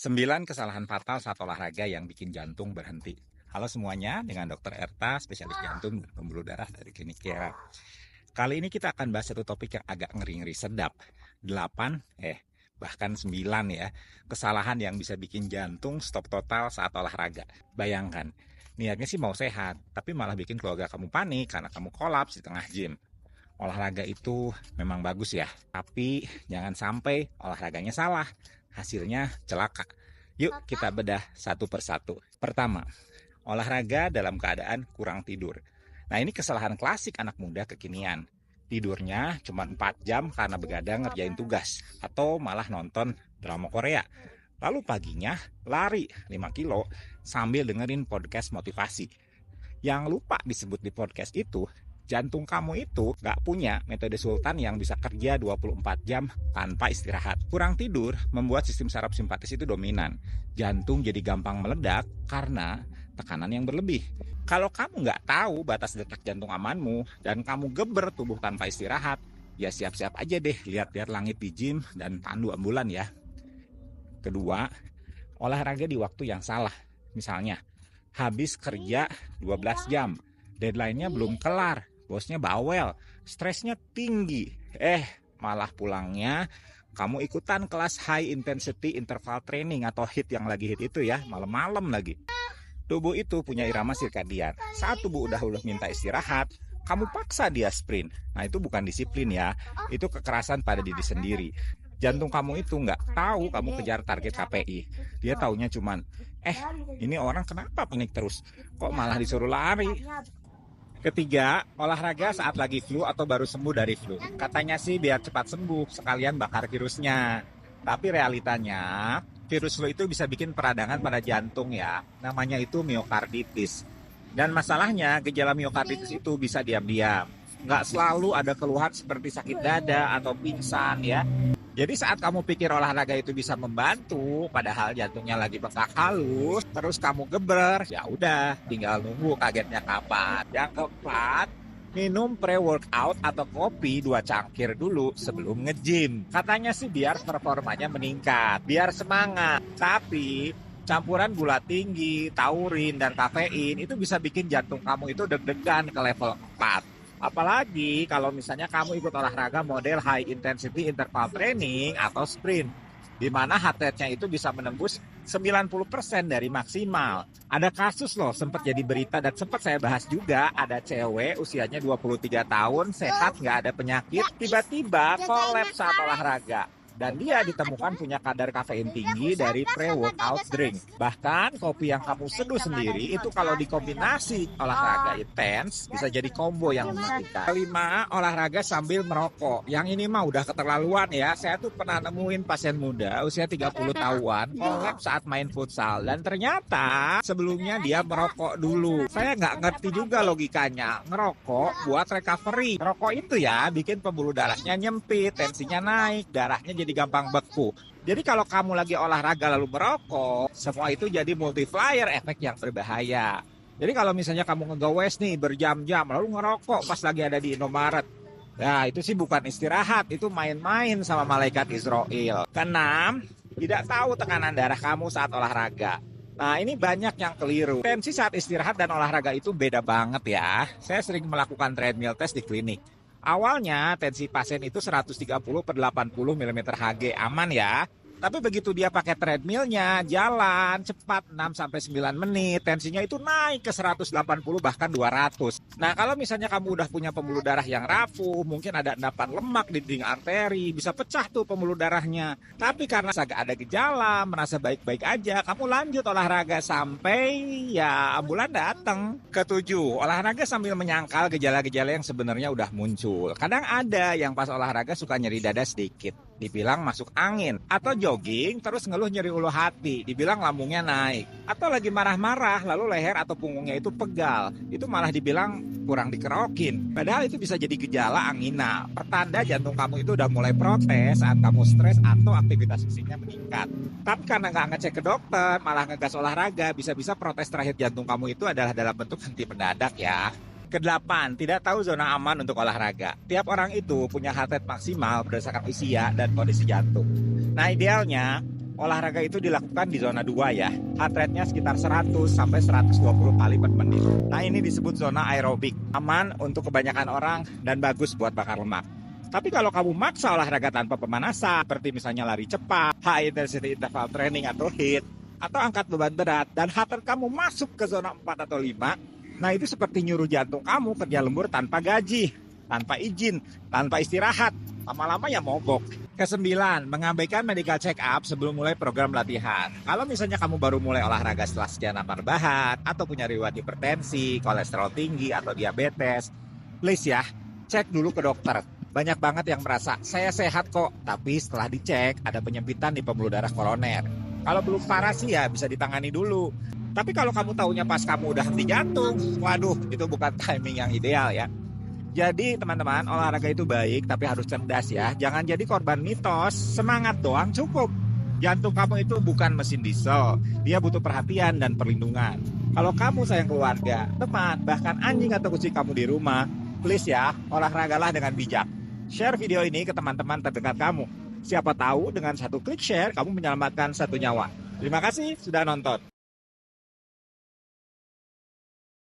9 kesalahan fatal saat olahraga yang bikin jantung berhenti. Halo semuanya, dengan Dr. Erta, spesialis jantung dan pembuluh darah dari Klinik Kiara. Kali ini kita akan bahas satu topik yang agak ngeri-ngeri sedap. 8, bahkan 9 ya, kesalahan yang bisa bikin jantung stop total saat olahraga. Bayangkan, niatnya sih mau sehat, tapi malah bikin keluarga kamu panik karena kamu kolaps di tengah gym. Olahraga itu memang bagus ya, tapi jangan sampai olahraganya salah. Hasilnya celaka. Yuk kita bedah satu persatu. Pertama, olahraga dalam keadaan kurang tidur. Nah ini kesalahan klasik anak muda kekinian. Tidurnya cuma 4 jam karena begadang ngerjain tugas atau malah nonton drama Korea. Lalu paginya lari 5 kilo sambil dengerin podcast motivasi. Yang lupa disebut di podcast itu, jantung kamu itu gak punya metode sultan yang bisa kerja 24 jam tanpa istirahat. Kurang tidur membuat sistem saraf simpatis itu dominan. Jantung jadi gampang meledak karena tekanan yang berlebih. Kalau kamu gak tahu batas detak jantung amanmu dan kamu geber tubuh tanpa istirahat, ya siap-siap aja deh lihat-lihat langit di gym dan pandu ambulan ya. Kedua, olahraga di waktu yang salah. Misalnya, habis kerja 12 jam, deadline-nya belum kelar. Bosnya bawel, stresnya tinggi. Malah pulangnya kamu ikutan kelas high intensity interval training atau HIIT yang lagi hit itu ya, malam-malam lagi. Tubuh itu punya irama sirkadian. Saat tubuh udah minta istirahat, kamu paksa dia sprint. Nah itu bukan disiplin ya, itu kekerasan pada diri sendiri. Jantung kamu itu nggak tahu kamu kejar target KPI. Dia taunya cuman, ini orang kenapa panik terus? Kok malah disuruh lari? Ketiga, olahraga saat lagi flu atau baru sembuh dari flu. Katanya sih biar cepat sembuh, sekalian bakar virusnya. Tapi realitanya, virus flu itu bisa bikin peradangan pada jantung ya. Namanya itu miokarditis. Dan masalahnya, gejala miokarditis itu bisa diam-diam. Nggak selalu ada keluhan seperti sakit dada atau pingsan ya. Jadi saat kamu pikir olahraga itu bisa membantu, padahal jantungnya lagi bengkak halus, terus kamu geber, ya udah, tinggal nunggu kagetnya kapan. Yang keempat, minum pre-workout atau kopi 2 cangkir dulu sebelum nge-gym. Katanya sih biar performanya meningkat, biar semangat. Tapi campuran gula tinggi, taurin, dan kafein itu bisa bikin jantung kamu itu deg-degan ke level 4. Apalagi kalau misalnya kamu ikut olahraga model high intensity interval training atau sprint, di mana heart rate-nya itu bisa menembus 90% dari maksimal. Ada kasus loh, sempat jadi berita dan sempat saya bahas juga, ada cewek usianya 23 tahun, sehat, nggak ada penyakit, tiba-tiba kolaps saat olahraga. Dan dia ditemukan punya kadar kafein tinggi dari pre-workout drink. Bahkan kopi yang kamu seduh sendiri itu kalau dikombinasi olahraga intens bisa jadi combo yang mematikan. Kelima, olahraga sambil merokok. Yang ini mah udah keterlaluan ya. Saya tuh pernah nemuin pasien muda usia 30 tahunan kolaps saat main futsal. Dan ternyata sebelumnya dia merokok dulu. Saya nggak ngerti juga logikanya. Ngerokok buat recovery. Ngerokok itu ya bikin pembuluh darahnya nyempit, tensinya naik, darahnya jadi gampang beku. Jadi kalau kamu lagi olahraga lalu merokok, semua itu jadi multiplier efek yang berbahaya. Jadi kalau misalnya kamu ngegowes nih berjam-jam lalu ngerokok pas lagi ada di Indomaret, ya itu sih bukan istirahat, itu main-main sama malaikat Israel. Keenam, tidak tahu tekanan darah kamu saat olahraga. Nah ini banyak yang keliru. Tensi saat istirahat dan olahraga itu beda banget ya. Saya sering melakukan treadmill test di klinik. Awalnya tensi pasien itu 130/80 mm Hg, aman ya. Tapi begitu dia pakai treadmillnya, jalan cepat 6-9 menit, tensinya itu naik ke 180 bahkan 200. Nah kalau misalnya kamu udah punya pembuluh darah yang rapuh, mungkin ada endapan lemak di dinding arteri, bisa pecah tuh pembuluh darahnya. Tapi karena agak ada gejala, merasa baik-baik aja, kamu lanjut olahraga sampai ya ambulan datang. Ketujuh, olahraga sambil menyangkal gejala-gejala yang sebenarnya udah muncul. Kadang ada yang pas olahraga suka nyeri dada sedikit, dibilang masuk angin, atau jogging terus ngeluh nyeri ulu hati, dibilang lambungnya naik, atau lagi marah-marah lalu leher atau punggungnya itu pegal, itu malah dibilang kurang dikerokin. Padahal itu bisa jadi gejala angina, pertanda jantung kamu itu udah mulai protes saat kamu stres atau aktivitas fisiknya meningkat. Tapi karena nggak ngecek ke dokter, malah ngegas olahraga, bisa-bisa protes terakhir jantung kamu itu adalah dalam bentuk henti mendadak ya. Kedelapan, tidak tahu zona aman untuk olahraga. Tiap orang itu punya heart rate maksimal berdasarkan usia dan kondisi jantung. Nah idealnya olahraga itu dilakukan di zona 2 ya. Heart rate-nya sekitar 100 sampai 120 kali per menit. Nah, ini disebut zona aerobik. Aman untuk kebanyakan orang dan bagus buat bakar lemak. Tapi kalau kamu maksa olahraga tanpa pemanasan, seperti misalnya lari cepat, high intensity interval training atau HIIT, atau angkat beban berat, dan heart rate kamu masuk ke zona 4 atau 5, nah itu seperti nyuruh jantung kamu kerja lembur tanpa gaji, tanpa izin, tanpa istirahat. Lama-lama ya mogok. Kesembilan, mengabaikan medical check up sebelum mulai program latihan. Kalau misalnya kamu baru mulai olahraga setelah sekian lama rebahan, atau punya riwayat hipertensi, kolesterol tinggi, atau diabetes, please ya, cek dulu ke dokter. Banyak banget yang merasa, saya sehat kok, tapi setelah dicek ada penyempitan di pembuluh darah koroner. Kalau belum parah sih ya bisa ditangani dulu. Tapi kalau kamu taunya pas kamu udah henti jantung, waduh itu bukan timing yang ideal ya. Jadi teman-teman, olahraga itu baik tapi harus cerdas ya. Jangan jadi korban mitos, semangat doang cukup. Jantung kamu itu bukan mesin diesel, dia butuh perhatian dan perlindungan. Kalau kamu sayang keluarga, teman, bahkan anjing atau kucing kamu di rumah, please ya, olahragalah dengan bijak. Share video ini ke teman-teman terdekat kamu. Siapa tahu dengan satu klik share, kamu menyelamatkan satu nyawa. Terima kasih sudah nonton.